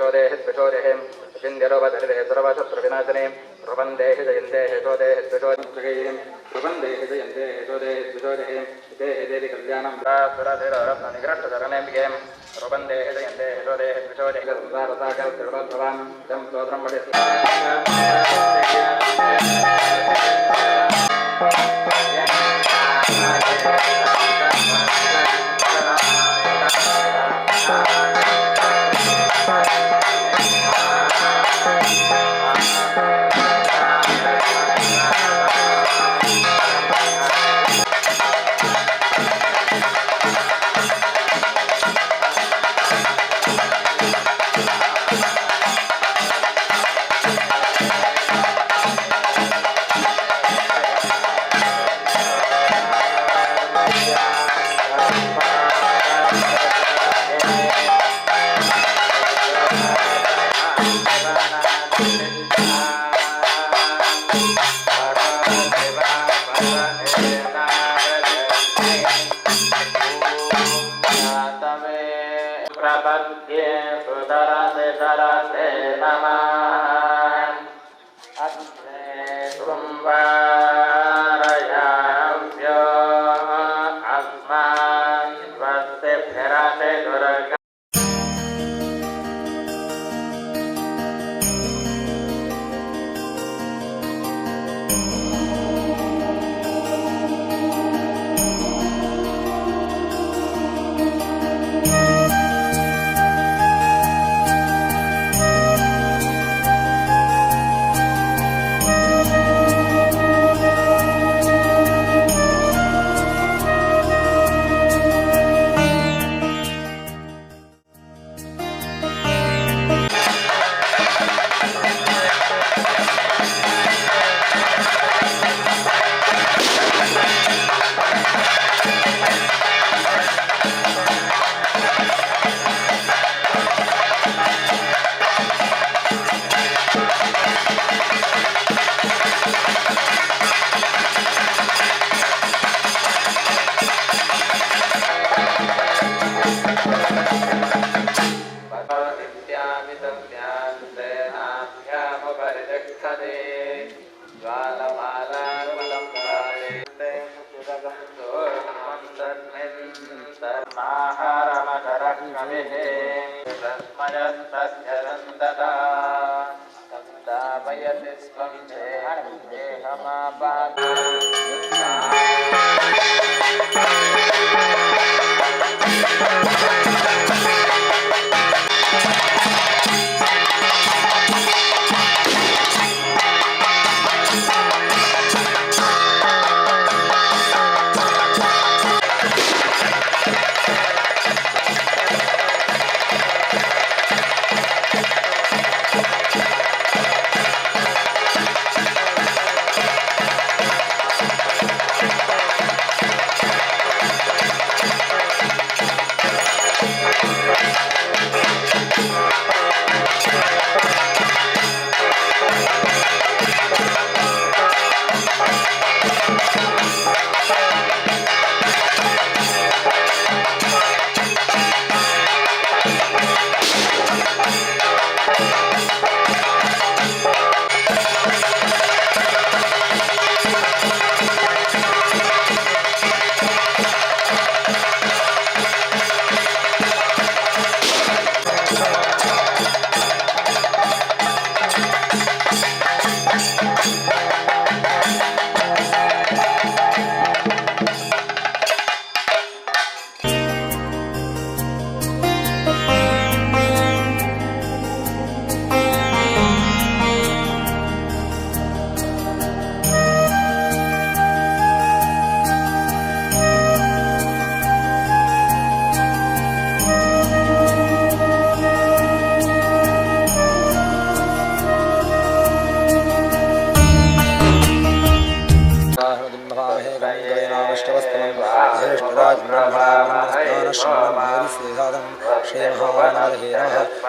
यशोदेहि द्विषोदेहि चिन्त्यरोपधरिते सर्वशत्रुविनाशने प्रबन्धेहि जयन्तेहि यशोदेहि द्विषोदेहि प्रबन्धेहि जयन्तेहि यशोदेहि द्विषोदेहि देहि देवि कल्याणं सुरधिररत्ननिकृष्टचरणेऽम्बिके प्रबन्धेहि जयन्तेहि यशोदेहि द्विषोदेहि संसारसागरतिरुवद्भवां तं स्तोत्रं पठिष्ये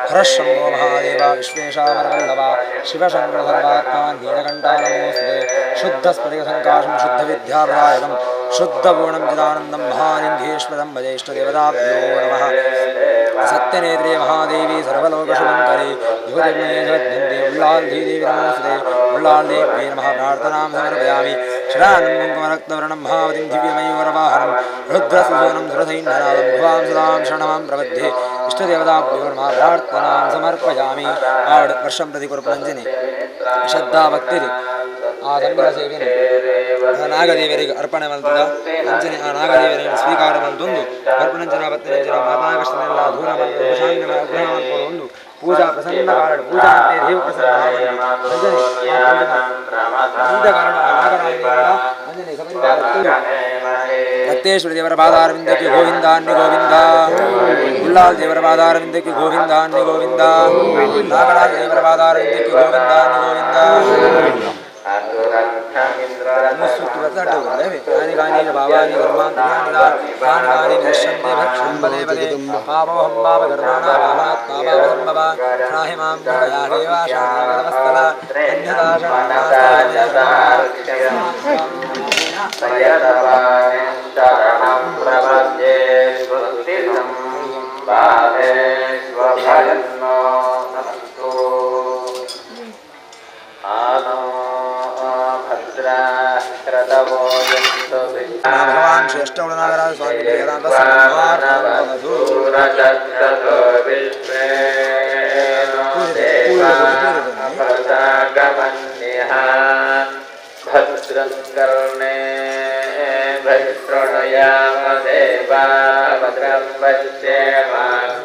हरशंभो महादेव विश्वेशावरवल्लभ शिवशङ्करसर्वात्मा नीलकण्ठा नमोऽस्तुते शुद्धस्फटिकसङ्काशं शुद्धविद्याप्रदायकं शुद्धपूर्णं चिदानन्दं महालिङ्गेश्वरं भजे इष्टदेवताभ्यो नमः सत्यनेत्रे महादेवी सर्वलोकशुभङ्करे युगजन्मये जगद्वन्दे उल्लाल्धीदेवी नमोऽस्तुते उल्लाल्देव्यै नमः प्रार्थनां समर्पयामि शरानं कुङ्कुमरक्तवर्णं भावतिं दिव्यमयूरवाहनं रुद्रसुसोनं सुरसैन्यनादं भुवां सदां शरणमां प्रबध्ये इष्टदेवताभ्यो नमः प्रार्थनां समर्पयामि आड वर्षं प्रति कुरुपञ्जने ಶ್ರದ್ಧಾಭಕ್ತಿರಿ ಆ ಸಂಬಿರ ಸೇವೆಯನ್ನು ನಾಗದೇವರಿಗೆ ಅರ್ಪಣೆ ಮಂತದ ಅಂಚನೆ ಆ ನಾಗದೇವರಿಗೆ ಸ್ವೀಕಾರ ಮಂತೊಂದು ಅರ್ಪಣಂಚನ ಭಕ್ತನಂಚನ ಮಾತಾಕೃಷ್ಣನೆಲ್ಲ ದೂರ ಶಾಂತಿನ ಅಗ್ರಹ ಒಂದು ಪೂಜಾ ಪ್ರಸನ್ನ ಕಾರಣ ಪೂಜಾ ಅಂತೆ ದೇವ ಪ್ರಸನ್ನ ಅಂಜನೆ ಕಾರಣ ನಾಗರಾಜನಿಂದ ಅಂಜನೆ ರಕ್ತೇಶ್ವರ ದೇವರ ಪಾದಾರವಿಂದಕ್ಕೆ ಗೋವಿಂದ ಅನ್ಯ ಗೋವಿಂದ ಉಳ್ಳಾಲ್ ದೇವರ ಪಾದಾರವಿಂದಕ್ಕೆ ಗೋವಿಂದ ಅನ್ಯ ಗೋವಿಂದ ನಾಗರಾಜ ದೇವರ ಪಾದಾರವಿಂದಕ್ಕೆ ಗೋವಿಂದ ಅನ್ಯ ಗೋವಿಂದ कानि कानि भावानि कर्माणि कानि दृश्यन्ते भक्षं पदे पदे पापोऽहं पापकर्माणां पापात् पापावसम्भवा त्राहि मां योगया देवाशानागरवस्तला अन्यदाशरणं प्रपद्ये स्वस्तितं बाधे स्वभयन्नो नमस्तु आनो भगवान श्रेष्ठ नागराज स्वामी वेदांत भद्रं कर्णे भद्रणयाम देवा भद्रं पश्येमाक्षयरतु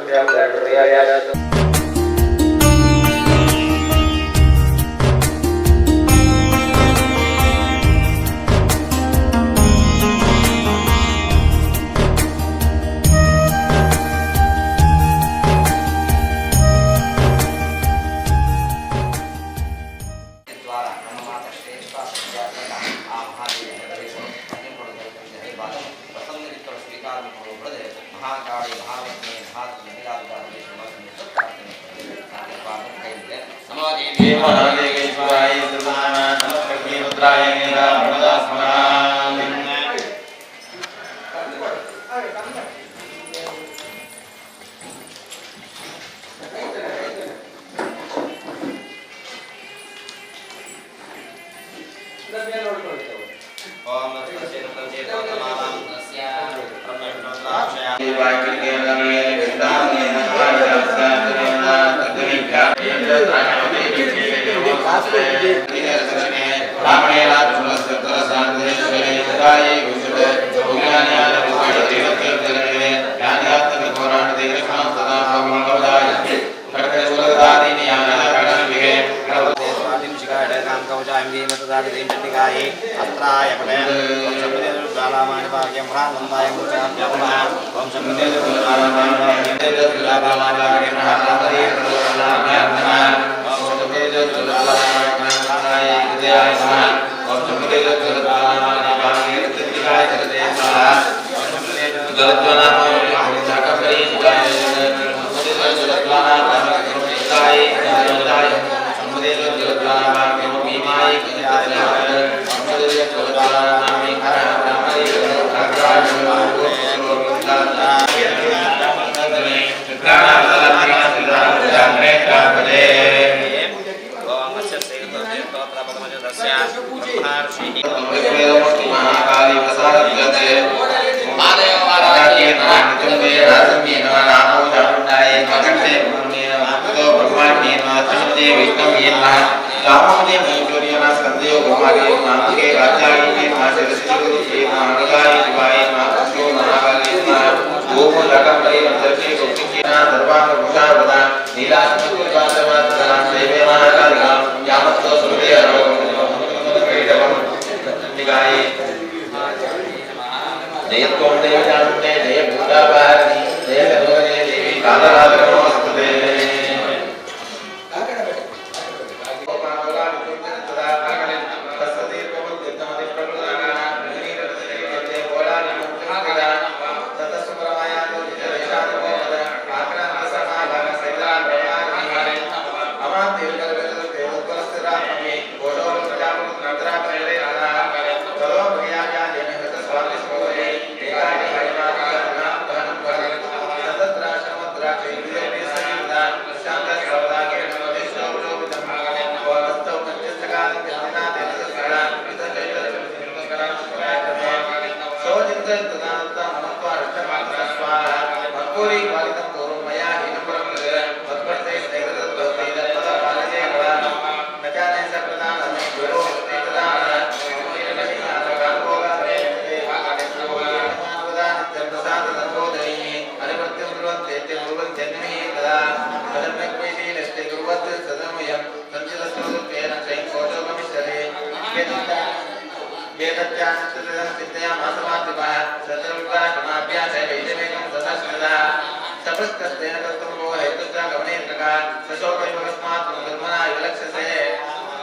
तपस्तस्तेन कर्तुर्मो हेतुश्च गमनेन्द्रका सशोकैवस्मात् निर्मला विलक्षसे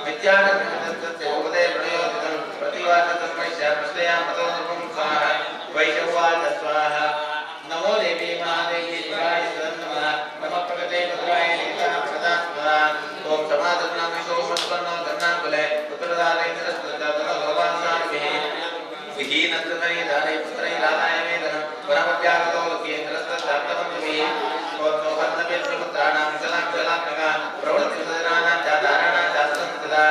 विद्याकर्मस्तस्य उपदे प्रणयोदितं प्रतिवादतस्मै श्यामश्रयां ततो नृपं स्वाहा वैशवाच स्वाहा नमो देवी महादेवी शिवाय नमः नमः प्रगते भद्राय नेता प्रदा स्वाहा ओम समादन्नां विशोमत्पन्नो धन्नाकुले पुत्रदारेन्द्रस्तदा भगवान्साभिः विहीनत्रनै दाने पुत्रै लादाय वेदनं परमव्यागतो लोकेन्द्रस्तदाप्तमन्विः ओम सोहन्नवेत्रपुत्राणां जलात्मका प्रवृत्तिसदनानां चादाराणां चासंसदा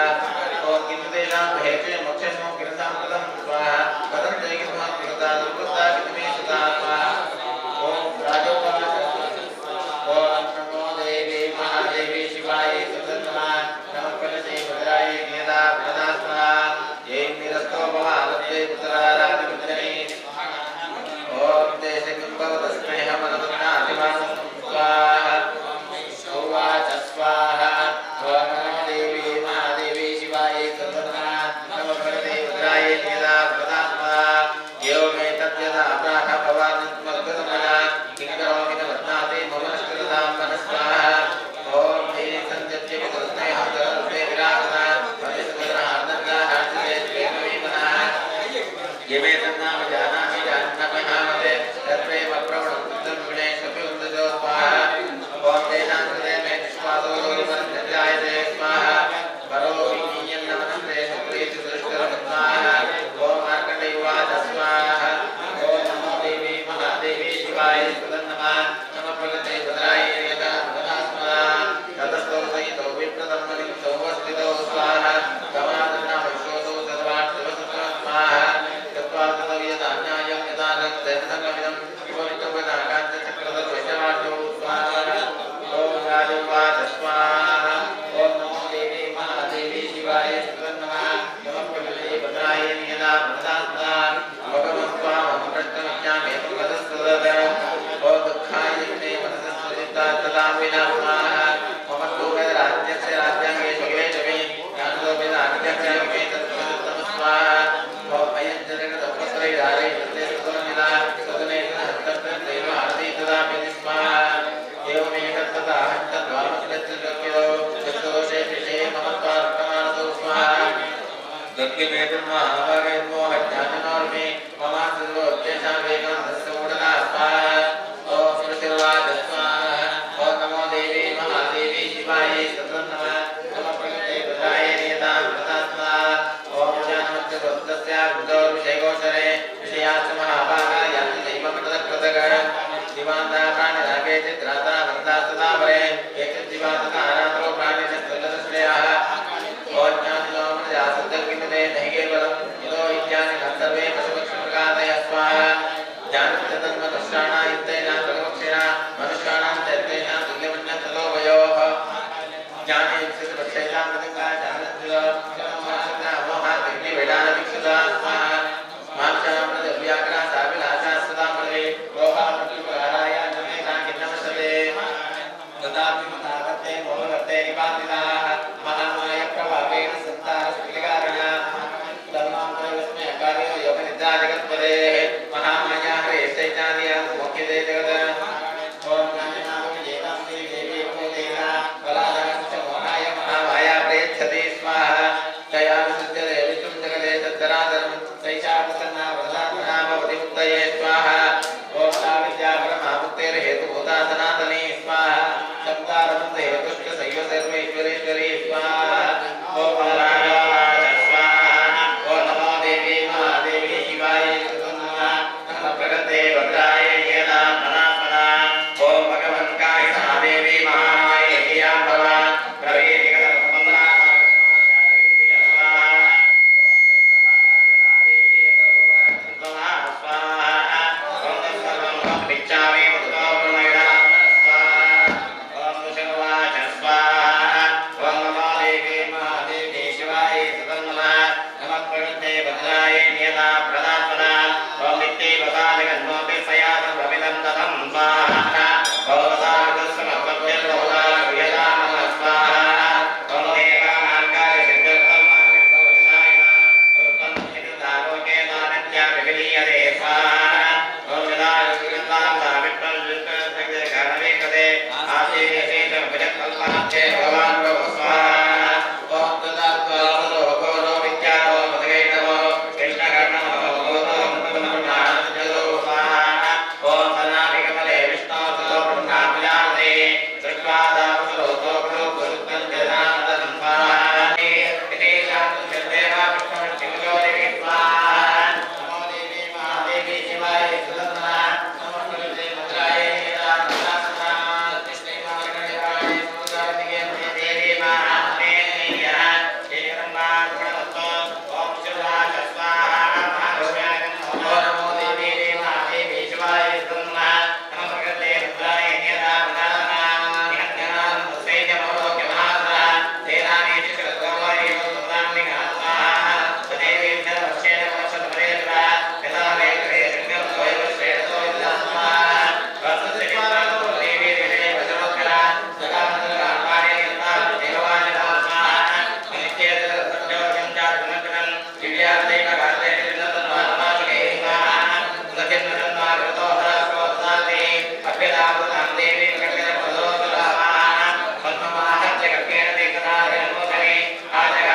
ओम किन्तुतेषां हेतुः मोक्षेषु किरसां कृतं स्वाहा वदन्ते किमहत्कृता दुर्वृत्ता कितमे सुता स्वाहा ओम राजोपवाच ओम नमो देवी महादेवी शिवाय सततमः नमः प्रगते भद्राय नेता प्रदा स्वाहा ये निरस्तो भवालते पुत्राराधिपुत्रे ओम देशे किंभवतस्मै हमनवन्नादिवासं स्वाहा उवाच स्वाहा ओम नमो देवी महादेवी शिवाय सततमः नमः प्रगते भद्राय नेता प्रदा स्वाहा यो मे तद्यथा प्राह भवान्मद्गतमया किं करोमि न वर्ताते मम निष्कृतां मनस्वाहा ओम हे सञ्जत्य विदुस्मै हन्तरस्मै विराजता मतिस्वरहार्दङ्गाहार्दिते स्वेमवि मनः यमे तन्नाम जानामि जान्नमहामते तत्त्वैव प्रवणं बुद्धं विनेष्वपि वन्दतो स्वाहा ओम तेषां कृते मे निष्पादो लोकमन्यजायते स्वाहा परो विज्ञेयं नमनं ते सुप्रीति दुष्करं स्वाहा ओम मार्कण्डेयवाच स्वाहा ओम नमो देवी महादेवी शिवाय नमः नमः प्रगते भद्राय नेता प्रदा स्वाहा ततस्तो सहितो विप्रतं मलिं सौवस्थितो स्वाहा गमादन्नाम विश्वतो सर्वार्थवसुतो स्वाहा तत्त्वात्ततो यदान्यायं यदानं दैवसङ्गमिदं विवरितोपदाकान्तचक्रदर्वैश्यवार्यो स्वाहा ओम राजोवाच स्वाहा ओम नमो देवी महादेवी शिवाय नमः नमः प्रगते भद्राय नेता प्रदा स्वाहा भगवन् स्वामं प्रष्टमिच्छामि भगवतस्तुतः ओम दुःखाय मे मनसस्वचित्ता तदा विना स्वाहा मम तोवेदराज्यस्य राज्याङ्गे शवे शवे ज्ञानलोपेदाज्यस्य मे तत्त्वोत्तम स्वाहा ओम अयं जगदपत्रैरारे तस्ते सुतमिदा सुतने हस्तत्रैव आर्ति तदापि स्वाहा एवमेकत्तदा हन्तद्वामस्यत्तद्वक्यो यत्तदोषे विषये मम त्वार्पणातो स्वाहा गद्यमे ब्रह्मावागे मोहज्ञाननोर्मे ममास्तुतोत्येषां वेदान्तस्य मूढता स्वाहा ओम श्रीवाच स्वाहा ओम नमो देवी महादेवी शिवाय सततमः नमः प्रगते भद्राय नेता प्रदा स्वाहा ओम ज्ञानमत्यवस्तस्य बुद्धोर्विषयगोचरे विषयाश्च महाभागा यान्ति दैवमतकृतगः दिवान्ता प्राणिरागे चित्राता वन्दा सदा वरे एकजीवातता आरात्रो प्राणिनस्तुल्लतश्रेयः ओम ज्ञानलोमनजासुद्धकिन्नुते नहि केवलं यतो विज्ञानि सर्वे पशुपक्षिमृगादयः स्वाहा ज्ञानञ्चतन्मनुष्याणायुक्तेन भगवक्षेण मनुष्याणां चैत्येषां तुल्यमन्यस्ततो वयोः ज्ञाने विकसितपक्षैषां मृदङ्गा जानन्त्यमोहाग्निवेदानविक्षुता स्वाहा मांसामृतव्याघ्रा साविलासा सदा मृदे लोहामृत्युपहाराय नमेकां किन्नमसते तथापि मतावर्ते मोहवर्ते निपातिताः महामाय प्रभावेन संसारशक्तिकारिणा धर्मान्तरस्मै अकार्यो योगनिद्रा जगत्पदेः महामाया हरेशैतानिया मोक्ष्यते जगत् ओम ज्ञाननामविजेतां देवी भूतेना बलादहश्च मोहाय महामाया प्रयच्छति स्वाहा तया विसृज्यते विष्णुं जगते तद्धराधरं तैषा प्रसन्ना वरदात्मना भवति मुक्तये स्वाहा ओम सा विद्या परमामुक्तेर्हेतुभूता सनातनी स्वाहा संसारमुक्तहेतुश्च सैव सर्वेश्वरे Thank you.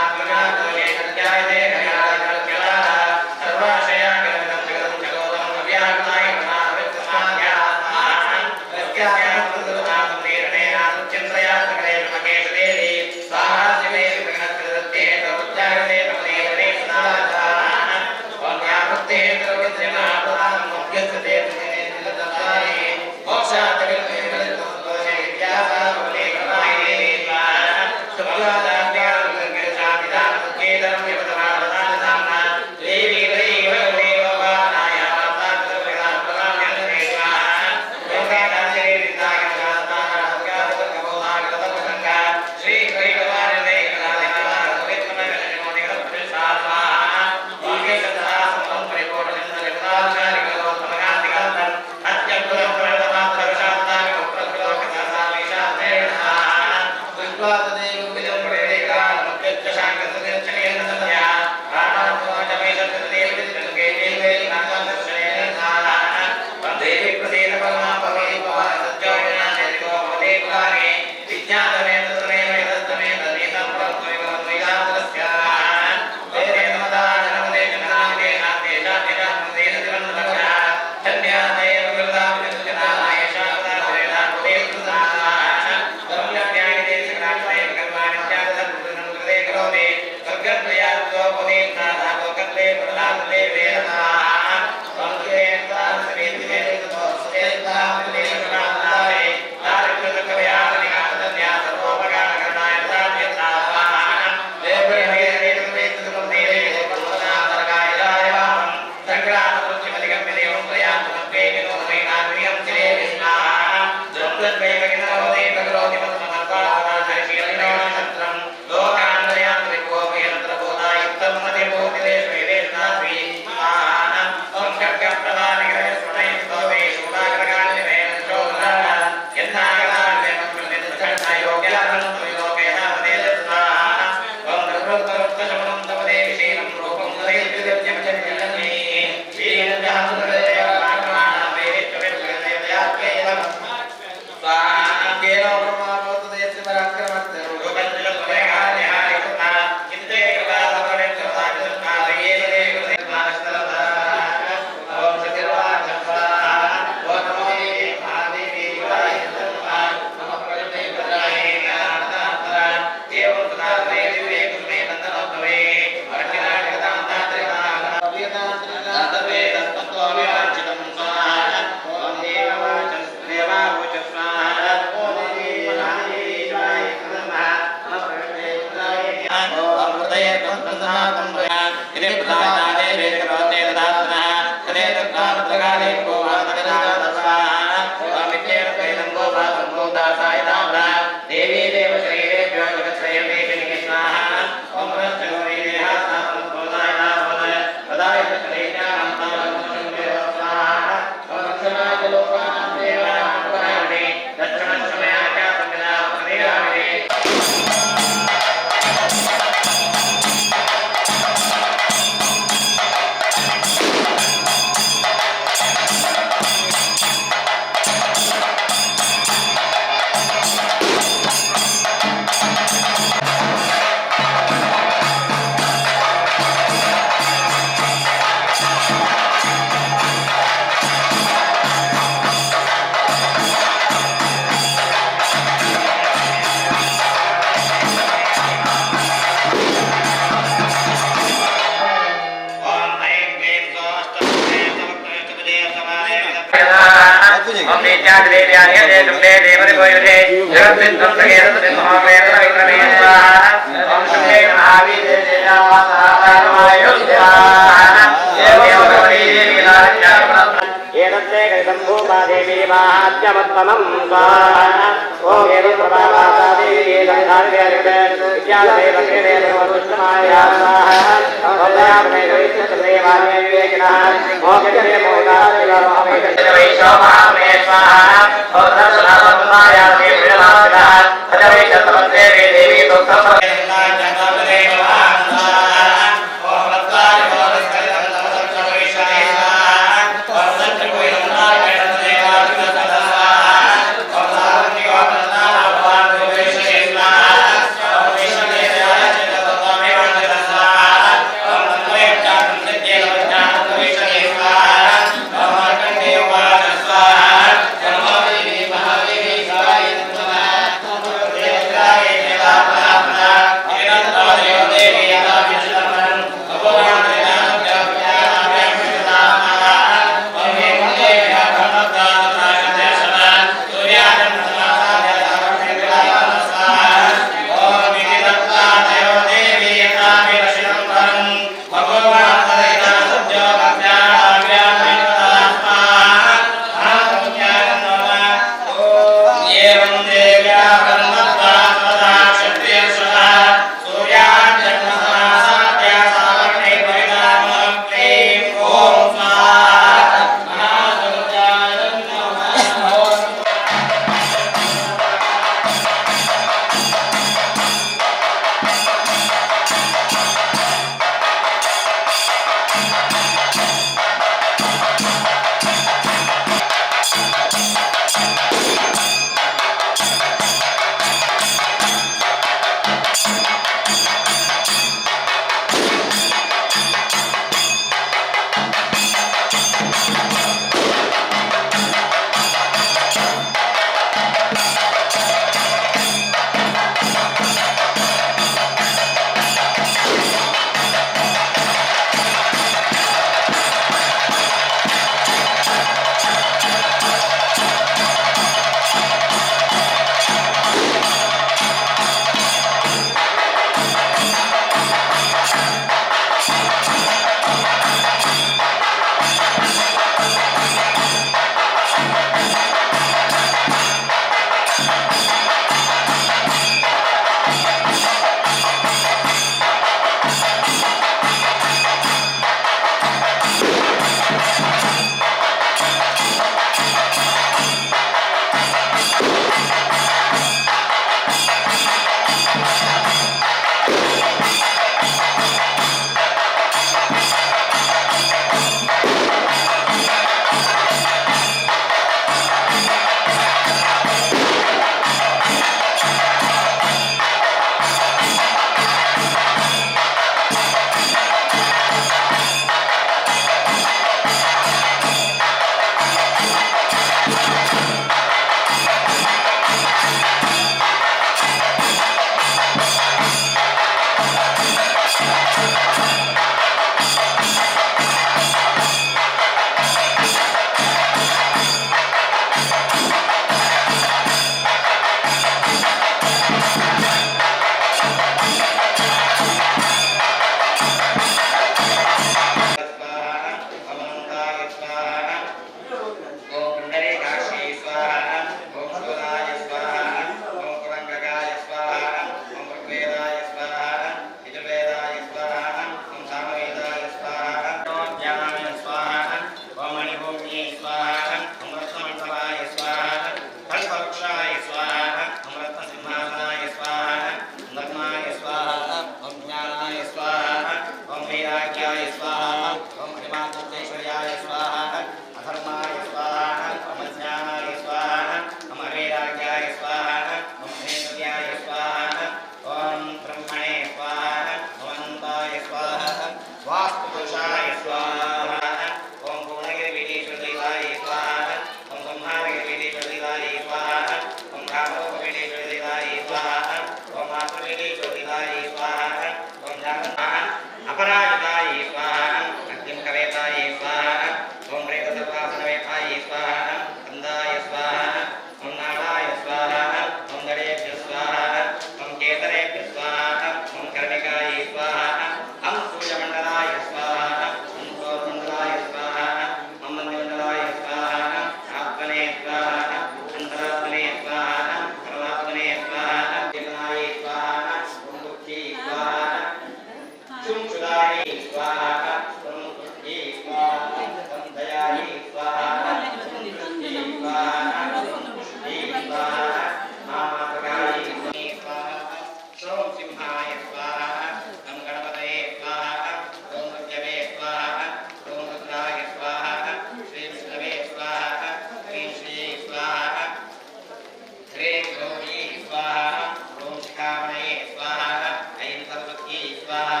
स्वाहा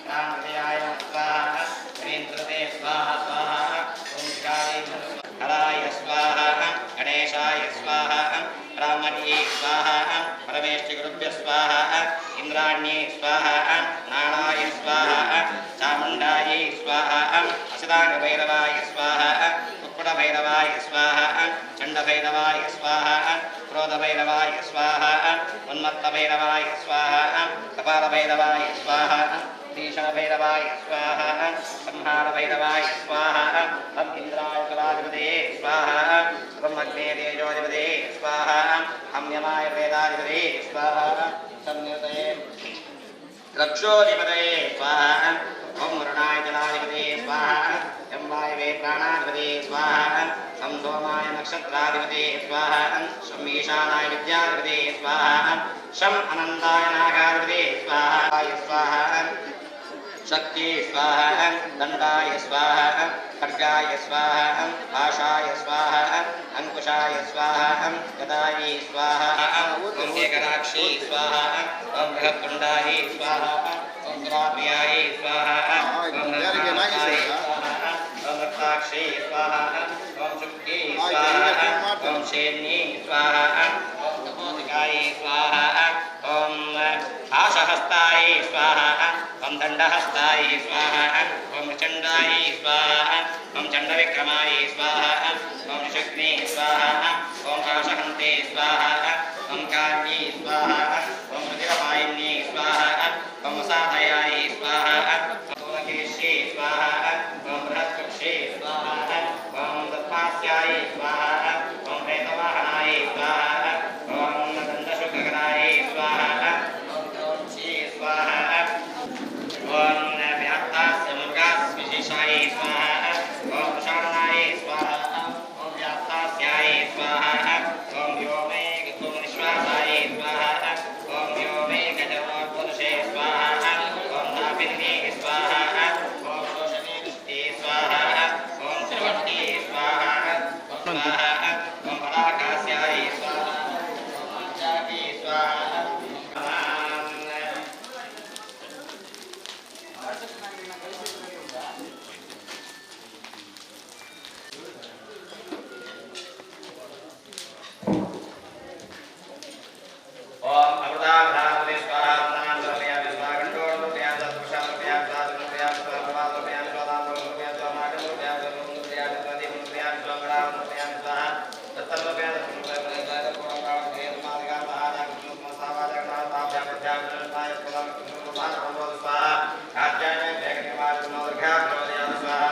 रामदयाय स्वाहा वीन्द्रते स्वाहा स्वाहा ओंकाराय हराय स्वाहा गणेशाय स्वाहा ब्राह्मण्ये स्वाहा परमेष्ठिगुरुभ्यः स्वाहा इंद्राण्ये स्वाहा नाराय स्वाहा चामुण्डायै स्वाहा असिताङ्गभैरवाय स्वाहा कुक्कुटभैरवाय स्वाहा चण्डभैरवाय स्वाहा क्रोधभैरवाय स्वाहा उन्मत्तभैरवाय स्वाहा कपालभैरवाय स्वाहा भीषणभैरवाय स्वाहा संहारभैरवाय स्वाहा तम् इन्द्राय कलाधिपते स्वाहा तम् अग्ने तेजोधिपते स्वाहा हम यमाय वेदाधिपते स्वाहा संनिर्तये रक्षोधिपते स्वाहा ओम वरुणाय जलाधिपते स्वाहा यं वायवे प्राणाधिपते स्वाहा सं सोमाय नक्षत्राधिपते स्वाहा शं ईशानाय विद्याधिपते स्वाहा शं अनन्ताय नागाधिपते स्वाहा स्वाहा शक्ति स्वाहा दंडाय स्वाहा खड्गाय स्वाहा पाशाय स्वाहा अंकुशाय स्वाहा गदायै स्वाहा ओम एकराक्षी स्वाहा ओम बृहत्कुंडायै स्वाहा ओम द्राव्यायै स्वाहा ओम नरकाय स्वाहा ओम रक्ताक्षी स्वाहा ओम शुक्ति स्वाहा ओम शेन्ये स्वाहा ओम तपोदिकायै स्वाहा ओम आशहस्ताय स्वाहा ओम दंडहस्ताय स्वाहा ओम चंडाय स्वाहा ओम चंडविक्रमाय स्वाहा ओम शक्ने स्वाहा ओम पाशहन्ते स्वाहा ओम कार्ये स्वाहा ओम रुद्रवाहिन्ये स्वाहा ओम साधयाय स्वाहा ओम केशे स्वाहा ओम बृहत्कुक्षे स्वाहा ओम दत्तास्याय स्वाहा ओम प्रेतवाहनाय स्वाहा ओम दंडशुक्रकराय स्वाहा ओम क्रौंचे स्वाहा ओम व्याप्तास्य मुर्गास्य विशेषाय स्वाहा ओम शारदाय स्वाहा ओम व्याप्तास्याय स्वाहा ओम व्योमे गतोनिश्वासाय स्वाहा ओम व्योमे गजरोत्पुरुषे स्वाहा ओम नाभिन्ने स्वाहा ओम शोषणे दुष्टे स्वाहा ओम त्रिवट्टे स्वाहा ओम स्वाहा ओम पराकास्याय स्वाहा ओम पंचाके स्वाहा ओम अमृताभ्याम स्वाहा अमृताभ्याम स्वाहा गंडोर्भ्याम दत्पुषाभ्याम स्वाहा स्वाहा स्वाहा स्वाहा स्वाहा स्वाहा स्वाहा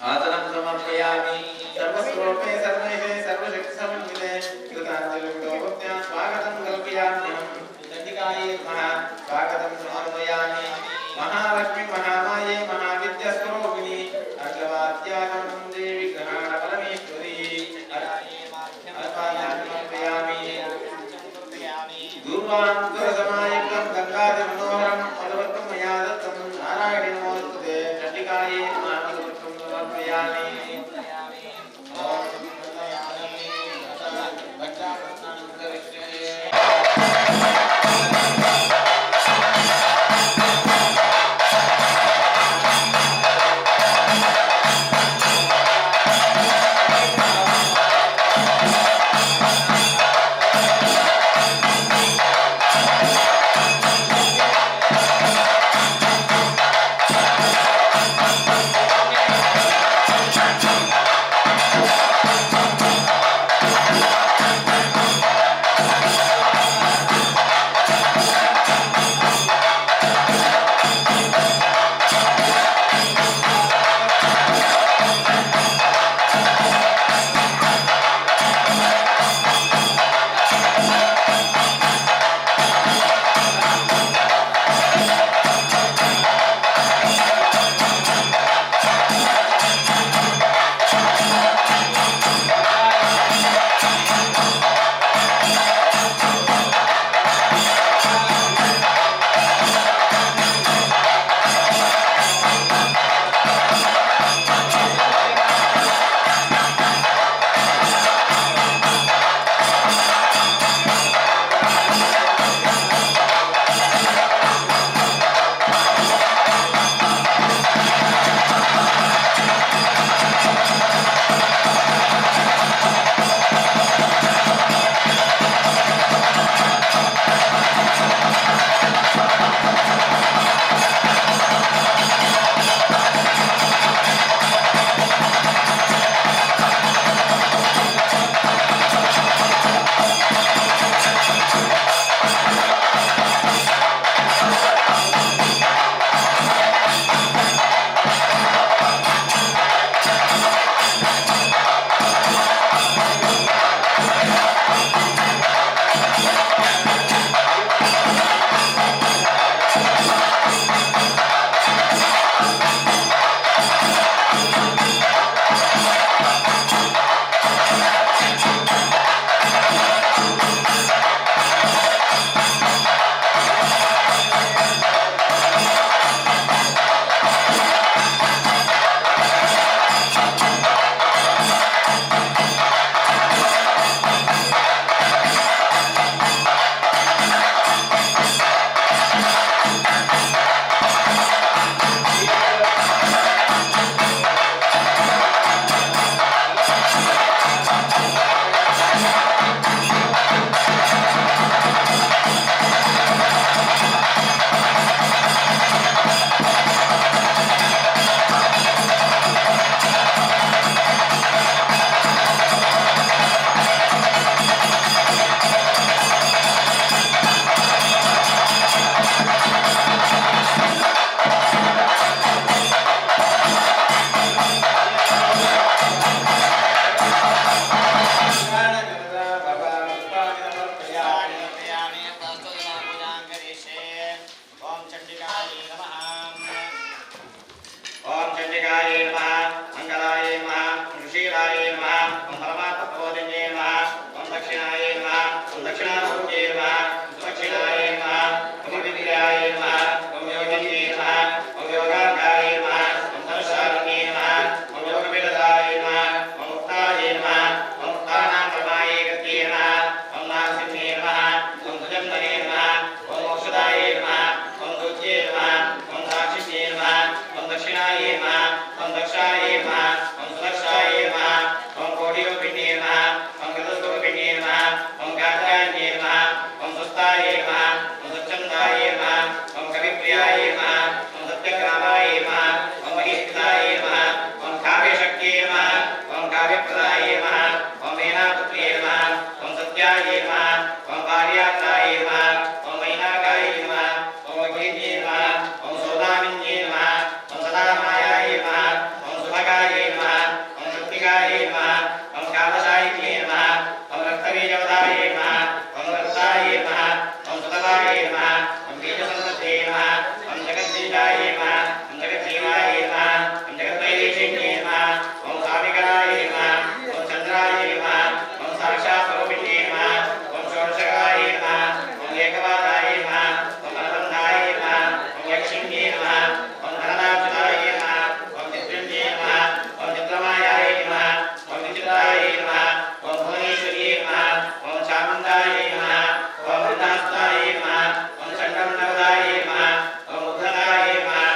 आसनं समर्पयामि सर्वस्वरूपे सर्वेशे सर्वशक्तिसमन्विते कृताञ्जलिर्गोभक्त्या स्वागतं कल्पयाम्यहं चण्डिकायै नमः स्वागतं समर्पयामि महालक्ष्मी महामाये महाविद्यास्वरूपिणी अग्रवाद्यागं देवी ग्रहाणपरमेश्वरी अर्पयामि गुरुवान् गुरुसमायुक्तं गङ्गाधिमनोहरं पदवत्तं मया दत्तं नारायणेन सत्यव्याय नमः ओम सत्यकामाय नमः ओम महिष्ठाय नमः ओम काव्यशक्तिये नमः ओम काव्यप्रदाय नमः ओम मीनापुत्र्ये नमः ओम सत्याय नमः ओम पार्यात्राय नमः ओम मैनाकाय नमः ओम गीर्ये नमः ओम सौदामिन्ये नमः ओम सदामायाय नमः ओम सुभगाय नमः ओम शक्तिकाय नमः ओम कालशायिने नमः ओम रक्तबीजवदाय नमः ओम रक्ताय नमः ओम सुतवाय नमः ओम बीजसन्मते नमः ओम जगद्बीजाय नमः ओम जगज्जीवाय नमः ओम जगद्वैदेशिन्ये नमः ओम साविकराय नमः ओम चन्द्राय नमः ओम साक्षात्स्वरूपिणे नमः ओम षोडशकाय नमः ओम एकवादाय नमः ओम अनुबन्धाय नमः ओम यक्षिण्ये नमः ओम धननाथाय नमः ओम चित्रण्ये नमः ओम चित्रमायाय नमः ओम विचित्राय नमः ओम भुवनेश्वर्ये नमः ओम चामुण्डाय नमः ओम वृन्दास्ताय नमः ओम चण्डमण्डवदाय नमः ओम उद्धराय नमः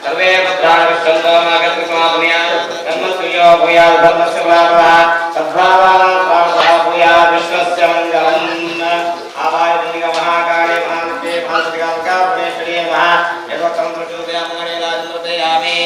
सर्वे भद्राणिष्ठन्तो मागतकुमापुन्यात् तन्मत्प्रियो भूयात् धर्मस्य लाभः सद्भावानां प्राप्तः भूयात् विश्वस्य मङ्गलम् आवाय महाकाले महाविद्ये महासतिकालिकापुणेश्वरी नमः यद्वक्तं प्रचोदयामि राजमूर्तयामि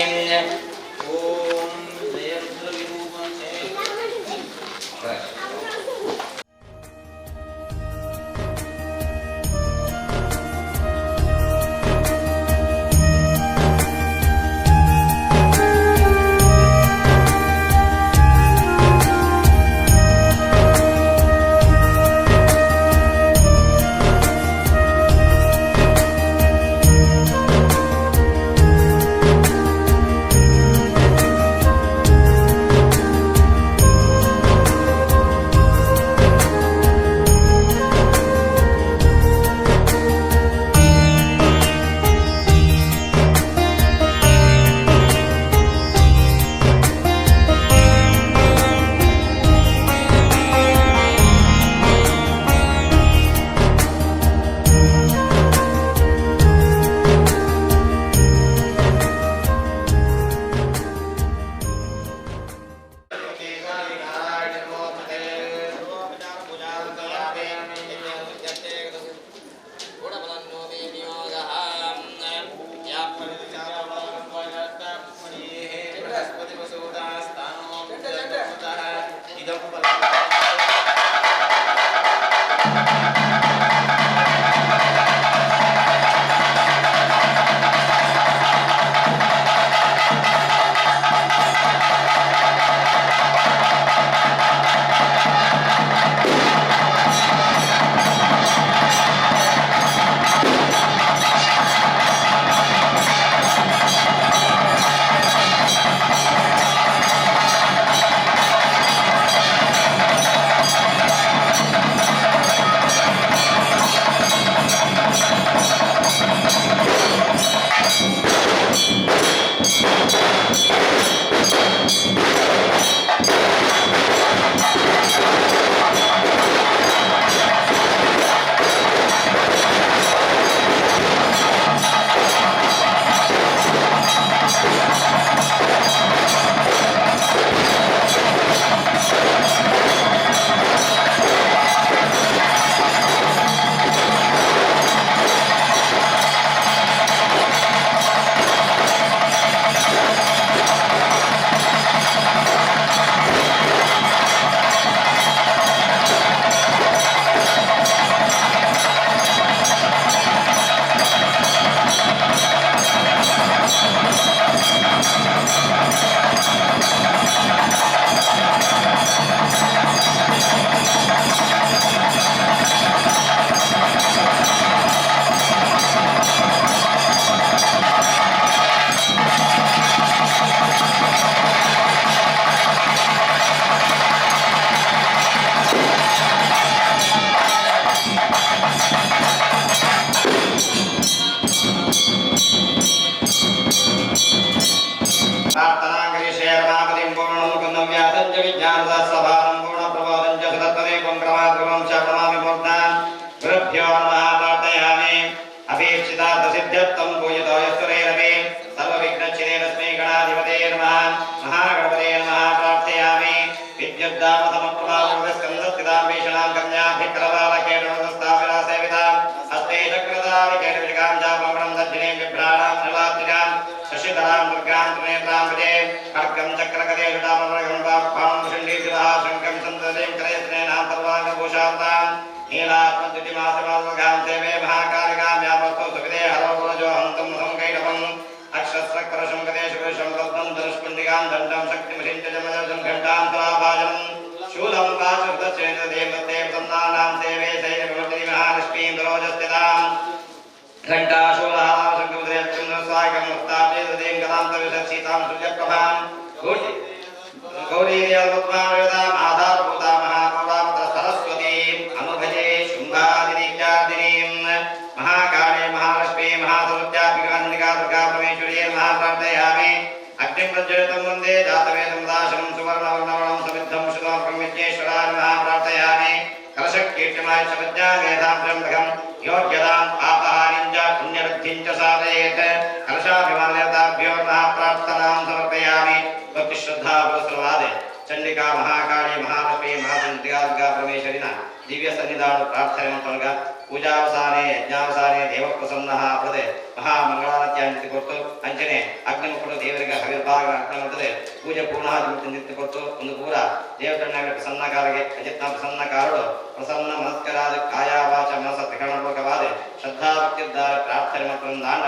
प्रज्वलितं वन्दे जातवेदं दाशनं सुवर्णवर्णवनं समिद्धं शुद्धं विज्ञेश्वराय नमः प्रार्थयामि कलशकीर्तिमाय सपद्यामेधां ब्रह्मघं योग्यदां पापहारिं च पुण्यवृद्धिं च साधयेत् कलशाभिमानदेवताभ्यो नमः प्रार्थनां समर्पयामि भक्तिश्रद्धा पुरस्सरवादे चंडिका महाकाली महालक्ष्मी महाचंडिका दुर्गा परमेश्वरिना दिव्य सन्निधान प्रार्थने पूजावसाने यज्ञावसाने देव प्रसन्नः प्रदे महामंगलारत्यान्ति ಕೊಟ್ಟು ಅಂಚನೆ ಅಗ್ನಿಮುಖರು ದೇವರಿಗೆ ಹವಿರ್ಭಾಗ ಅರ್ಪಣೆ ಪೂಜೆ ಪೂರ್ಣಾಧಿಮುಕ್ತಿ ಕೊಟ್ಟು ಒಂದು ಪೂರ ದೇವತಣ್ಣಗೆ ಪ್ರಸನ್ನಕಾರಗೆ ಅಜಿತ್ನ ಪ್ರಸನ್ನಕಾರರು ಪ್ರಸನ್ನ ಮನಸ್ಕರಾದ ಕಾಯ ವಾಚ ಮನಸ ತ್ರಿಕರಣಪೂರ್ವಕವಾದ ಶ್ರದ್ಧಾ ಭಕ್ತಿಯುದ್ಧಾರ ಪ್ರಾರ್ಥನೆ ಮತ್ತು ದಾಂಡ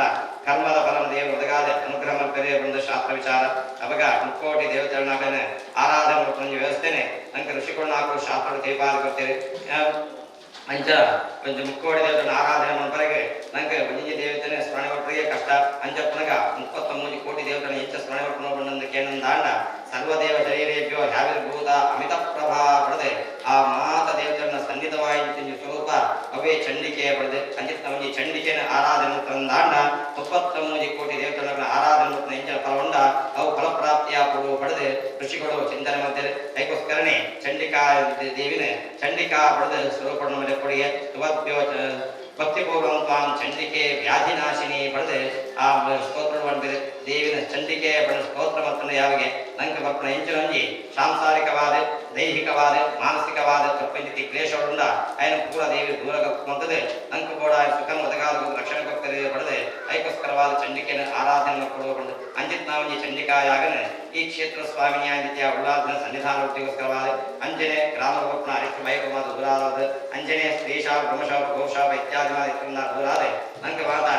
ಕರ್ಮದ ಫಲಂ ದೇವರು ಒದಗಾದೆ ಅನುಗ್ರಹ ಮಕ್ಕಳೇ ಒಂದು ಶಾಸ್ತ್ರ ವಿಚಾರ ಅವಾಗ ಮುಕ್ಕೋಟಿ ದೇವತಣ್ಣಗೆ ಆರಾಧನೆ ಮತ್ತು ವ್ಯವಸ್ಥೆನೆ ನಂಗೆ ಋಷಿಕೊಳ್ಳಾಕು ಶಾಸ್ತ್ರ ತೀರ್ಪಾದ ಕೊಡ್ತೇವೆ ಅಂಚ ಒಂದು ಮುಕ್ಕೋಡಿ ದೇವತನ ಆರಾಧನೆ ಮಾಡೋರಿಗೆ ನಂಗೆ ಒಂಜಿ ದೇವತನೇ ಸ್ಮರಣೆ ಕೊಟ್ಟರಿಗೆ ಕಷ್ಟ ಅಂಚಪ್ಪನಗ 33 ಕೋಟಿ ದೇವತನ ಹೆಚ್ಚ ಸ್ಮರಣೆ ಕೊಟ್ಟು ಕೇನಂದಾಂಡ ಸರ್ವದೇವ ಶರೀರೇಭ್ಯೋ ಹ್ಯಾವಿರ್ಭೂತ ಅಮಿತ ಪ್ರಭಾ ಪಡೆದೆ ಆ ಮಾತ ದೇವತನ ಸನ್ನಿಧವಾಯಿತು ಸ್ವರೂಪ ಅವೇ ಚಂಡಿಕೆಯ ಪಡೆದೆ ಅಂಚಿತ ಒಂಜಿ ಚಂಡಿಕೆನ ಆರಾಧನೆ ತಂದಾಂಡ 33 ಕೋಟಿ ದೇವತನ ಆರಾಧನೆ ಹೆಂಚನ ಫಲಗೊಂಡ ಅವು ಫಲಪ್ರಾಪ್ತಿಯ ಪಡೆದೆ ಋಷಿಗಳು ಚಿಂತನೆ ಮಾಡಿದ್ದಾರೆ ಅದಕ್ಕೋಸ್ಕರನೇ ಚಂಡಿಕಾ ದೇವಿನೇ ಚಂಡಿಕಾ ಪಡೆದ ಸ್ವರೂಪ ಮೇಲೆ ಕೊಡಿಗೆ ಭಕ್ತಿಪೂರ್ವಂ ತ್ವಾಂ ಚಂಡಿಕೆ ವ್ಯಾಧಿನಾಶಿನಿ ಪಡೆದೆ ಆ ಸ್ತೋತ್ರ ಮಾಡಿದರೆ ದೇವಿನ ಚಂಡಿಕೆ ಪಡೆದ ಸ್ತೋತ್ರ ಮತ್ತು ಯಾವಿಗೆ ನಂಗೆ ಭಕ್ತನ ಹೆಂಚಿನೊಂಜಿ ಸಾಂಸಾರಿಕವಾದ ದೈಹಿಕವಾದ ಮಾನಸಿಕವಾದ ತಪ್ಪಂಜಿ ಕ್ಲೇಶವುಳ್ಳ ఆయన ಪೂರ ದೇವಿ ದೂರ ಕಪ್ಪುವಂತದೆ ನಂಗೆ ಕೂಡ ಸುಖ ಒದಗಾದ ರಕ್ಷಣೆ ಭಕ್ತರಿಗೆ ಪಡೆದೆ ಅದಕ್ಕೋಸ್ಕರವಾದ ಚಂಡಿಕೆನ ಆರಾಧನೆ ಕೊಡುವ ಅಂಜಿತ್ ನಾವಂಜಿ ಚಂಡಿಕಾಯಾಗನೆ ಈ ಕ್ಷೇತ್ರ ಸ್ವಾಮಿನಿಯಾಗಿತ್ಯ ಉಲ್ಲಾಸನ ಸನ್ನಿಧಾನ ಉದ್ಯೋಗಸ್ಕರವಾದ ಅಂಜನೆ ಗ್ರಾಮಭಕ್ತನ ಅರಿಷ್ಟು ಭಯಕವಾದ ದೂರಾದ ಅಂಜನೆ ಸ್ತ್ರೀಶಾಪ ಬ್ರಹ್ಮಶಾಪ ಗೋಶಾಪ ಇತ್ಯಾದಿ ದೂರಾದ ನಂಗೆ ವಾದ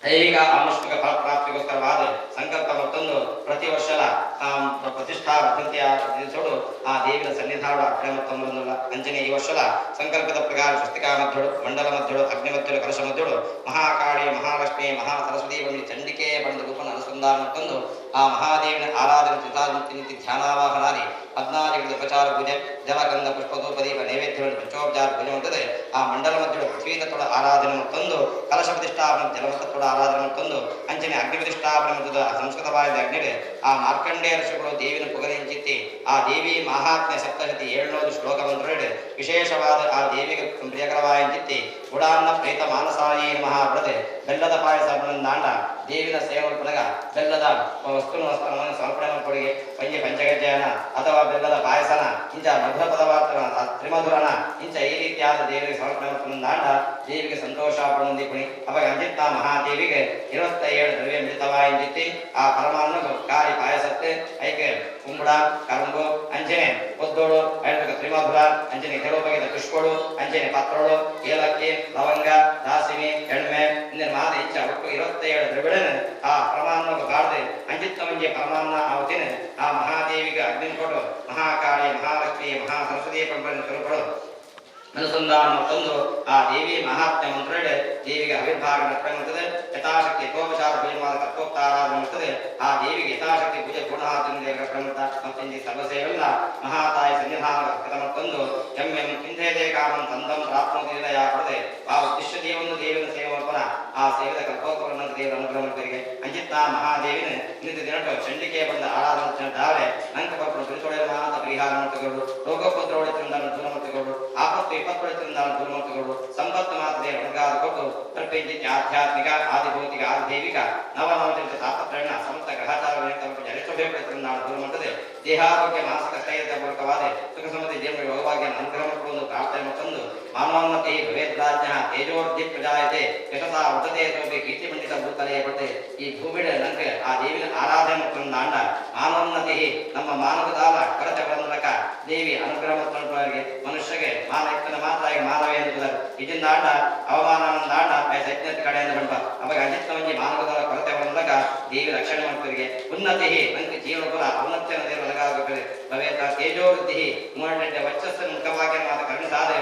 ದೈಹಿಕ ಆನುಷ್ಠಿಕ ಫಲ ಪ್ರಾಪ್ತಿಗೋಸ್ಕರವಾದ ಸಂಕಲ್ಪ ಮತ್ತೊಂದು ಪ್ರತಿ ವರ್ಷದ ಪ್ರತಿಷ್ಠಾ ವರ್ಧಂತಿಯ ದಿವಸಗಳು ಆ ದೇವಿನ ಸನ್ನಿಧಾನ ಅರ್ಪಣೆ ಮತ್ತೊಂದು ಅಂಜನೆ ಈ ವರ್ಷದ ಸಂಕಲ್ಪದ ಪ್ರಕಾರ ಸ್ವಸ್ತಿಕಾ ಮಧ್ಯಳು ಮಂಡಲ ಮಧ್ಯಳು ಅಗ್ನಿ ಮಧ್ಯಳು ಕಲಶ ಮಧ್ಯಳು ಮಹಾಕಾಳಿ ಮಹಾಲಕ್ಷ್ಮಿ ಮಹಾ ಸರಸ್ವತಿ ಬಂದು ಚಂಡಿಕೆ ಬಂದ ರೂಪನ ಅನುಸಂಧಾನ ಮತ್ತೊಂದು ಆ ಮಹಾದೇವಿನ ಆರಾಧನೆ ಚಿತಾರ್ಮೂರ್ತಿ ನಿಂತಿ ಧ್ಯಾನಾವಾಹನಾದಿ 14 ಉಪಚಾರ ಪೂಜೆ ಜಲಗಂಧ ಪುಷ್ಪಧೂಪದೀಪ ನೈವೇದ್ಯವನ್ನು ಪಂಚೋಪಚಾರ ಪೂಜೆ ಮಾಡುತ್ತದೆ ಆ ಮಂಡಲ ಮಧ್ಯಳು ಪೃಥ್ವೀತತ್ವದ ಆರಾಧನೆ ಮತ್ತೊಂದು ಕಲಶ ಪ್ರತಿಷ್ಠಾಪನೆ ಜಲಮತತ್ವದ ಆರಾಧನೆ ಮತ್ತೊಂದು ಅಂಚನೆ ಅಗ್ನಿ ಪ್ರತಿಷ್ಠಾಪನೆ ಮತ್ತು ಸಂಸ್ಕೃತವಾದ ಅಗ್ನಿಗೆ ಆ ಮಾರ್ಕಂಡೇಯ ಋಷಿಗಳು ದೇವಿನ ಪುಗರಿಂಚಿತ್ತಿ ಆ ದೇವಿ ಮಹಾತ್ಮೆ ಸಪ್ತಶತಿ 700 ಶ್ಲೋಕ ಮಂತ್ರಗಳು ವಿಶೇಷವಾದ ಆ ದೇವಿಗೆ ಪ್ರಿಯಕರವಾಯಿತಿ ಗುಡಾನ್ನ ಪ್ರೇತ ಮಾನಸಾಯಿ ಮಹಾಪ್ರದೆ ಬೆಲ್ಲದ ಪಾಯಸ ದಾಂಡ ದೇವಿನ ಸೇವಲ್ಪನಗ ಬೆಲ್ಲದ ವಸ್ತುವನ್ನು ಸಮರ್ಪಣೆ ಕೊಡುಗೆ ಪಂಚಗಜ್ಜಯನ ಅಥವಾ ಬೆಲ್ಲದ ಪಾಯಸನ ಇಂಚ ಮಧುರ ಪದವಾರ್ತನ ತ್ರಿಮಧುರನ ಇಂಚ ಈ ರೀತಿಯಾದ ದೇವಿಗೆ ಸಮರ್ಪಣೆ ದಾಂಡ ದೇವಿಗೆ ಸಂತೋಷ ಪಡುವಂದಿ ಕುಣಿ ಅವಾಗ ಅಂಜಿತ್ತ ಮಹಾದೇವಿಗೆ 27 ದ್ರವ್ಯ ಮಿಳಿತವಾಯಿತಿ ಆ ಪರಮಾನ್ನ ಕಾರಿ ಪಾಯಸತ್ತೆ ಐಕೆ ಕುಂಬಳ ಕರಂಬು ಅಂಜನೆ ಒದ್ದೋಳು ಐದಕ್ಕೆ ತ್ರಿಮಧುರ ಅಂಜನೆ ಕೆಲವು ಬಗೆದ ಪುಷ್ಪಗಳು ಅಂಜನೆ ಪಾತ್ರೋಳು ಏಲಕ್ಕಿ ಲವಂಗ ದಾಸಿಮಿ ಎಣ್ಣೆ ಇಂದಿನ ಮಾದ ಇಂಚ ಒಟ್ಟು 27 ದ್ರವ್ಯಗಳನ್ನು ಆ ಪರಮಾನ್ನ ಕಾಡದೆ ಅಂಜಿತ್ತ ಮಂಜೆ ಪರಮಾನ್ನ ಆವತಿನ ಆ ಮಹಾದೇವಿಗೆ ಅಗ್ನಿ ಕೊಟ್ಟು ಮಹಾಕಾಳಿ ಮಹಾಲಕ್ಷ್ಮಿ ಮಹಾ ಸರಸ್ವತಿ ಪಂಪನ ಸ್ವರೂಪಗಳು ಅನುಸಂಧಾನ ಮತ್ತೊಂದು ಆ ದೇವಿ ಮಹಾತ್ಮೆ ಮಂತ್ರಡೆ ದೇವಿಗೆ ಅವಿರ್ಭಾಗ ನಡ್ಕೊಳ್ಳುತ್ತದೆ ಯಥಾಶಕ್ತಿ ಯಥೋಪಚಾರ ಪೂಜೆವಾದ ಕರ್ತೋಕ್ತಾರಾಧನೆ ಮಾಡುತ್ತದೆ ಆ ದೇವಿಗೆ ಯಥಾಶಕ್ತಿ ಪೂಜೆ ಪೂರ್ಣಾರ್ಥದಿಂದ ಪ್ರಮುಖ ಮತ್ತು ಸರ್ವಸೇವೆಲ್ಲ ಮಹಾತಾಯಿ ಸನ್ನಿಧಾನ ಮತ್ತೊಂದು ಹಿಂದೆ ಕಾಮಂ ತಂದಂ ಪ್ರಾಪ್ತಿಯ ಪಡೆದೆ ಆ ಉದ್ದೇಶ ದೇವನು ದೇವಿನ ಸೇವಲ್ಪನ ಆ ಸೇವೆದ ಕಲ್ಪೋತ್ಪನ್ನ ದೇವರ ಅನುಗ್ರಹ ಮಂತ್ರಿಗೆ ಅಂಜಿತ್ತ ಮಹಾದೇವಿನ ನಿಂತು ದಿನಟ್ಟು ಚಂಡಿಕೆ ಬಂದ ಆರಾಧನೆ ನಂಕ ಪಪ್ಪಳು ಬಿರುಸೊಳೆಯ ಮಾತ ಪರಿಹಾರ ಮಂತ್ರಗಳು ರೋಗಪುತ್ರೊಳಿತರಿಂದ ದೂರ ಮಂತ್ರಗಳು ಆಪತ್ತು ವಿಪತ್ತೊಳಿತರಿಂದ ದೂರ ಮಂತ್ರಗಳು ಸಂಪತ್ತು ಮಾತದೆ ಒಣಗಾದ ಕೊಟ್ಟು ಪ್ರಪಂಚ ಆಧ್ಯಾತ್ಮಿಕ ಆದಿಭೌತಿಕ ಆದಿದೈವಿಕ ನವನವಚರಿತ ತಾಪತ್ರಯಣ ಸಮಸ್ತ ಗ್ರಹಚಾರ ಜನಿಸಬೇಕರಿಂದ ದೂರ ಮಂತ್ರದೆ ದೇಹಾರೋಗ್ಯ ಮಾನಸಿಕ ಸ್ಥೈರ್ಯದ ಮೂಲಕವಾದ ಸುಖ ಸಮೃದ್ಧಿ ಜೀವನ ಯೋಗವಾಗಿ ಅನುಗ್ರಹ ಒಂದು ಪ್ರಾರ್ಥನೆ ಮತ್ತೊಂದು ಮಾನವೋನ್ನತಿ ಭವೇದ್ರಾಜ್ಯ ತೇಜೋರ್ಧಿ ಪ್ರಜಾಯತೆ ಯಶಸಾ ವೃತತೆ ಸೋಪಿ ಕೀರ್ತಿ ಮಂಡಿತ ಭೂತಲೆಯ ಬಡ್ಡೆ ಈ ಭೂಮಿಡ ನಂಗೆ ಆ ದೇವಿನ ಆರಾಧನೆ ಮತ್ತೊಂದು ದಾಂಡ ಮಾನವೋನ್ನತಿ ನಮ್ಮ ಮಾನವದಾಲ ಕೊರತೆ ಮೂಲಕ ದೇವಿ ಅನುಗ್ರಹ ಮತ್ತೊಂದವರಿಗೆ ಮನುಷ್ಯಗೆ ಮಾನವನ ಮಾತ್ರ ಮಾನವೇ ಎನ್ನುವುದರ ಇದರಿಂದ ಆಂಡ ಅವಮಾನ ದಾಂಡ ಸಜ್ಞತೆ ಕಡೆಯಿಂದ ಬಂದ ಅವಾಗ ಅಜಿತ್ನವಂಜಿ ಮಾನವದಾಲ ಕೊರತೆ ಮೂಲಕ ದೇವಿ ರಕ್ಷಣೆ ಮಾಡುತ್ತವರಿಗೆ ಉನ್ನತಿ ನಂಗೆ ಜೀವನ ಔನ್ನತ್ಯನ ದೇವರು ಒಳಗಾಗಬೇಕು ಭವೇತ ತೇಜೋವೃದ್ಧಿ ಮೂರನೇ ವರ್ಚಸ್ಸನ್ನು ಮುಖವಾಗಿ ಮಾತ ಕರುಣಿಸಾದೆ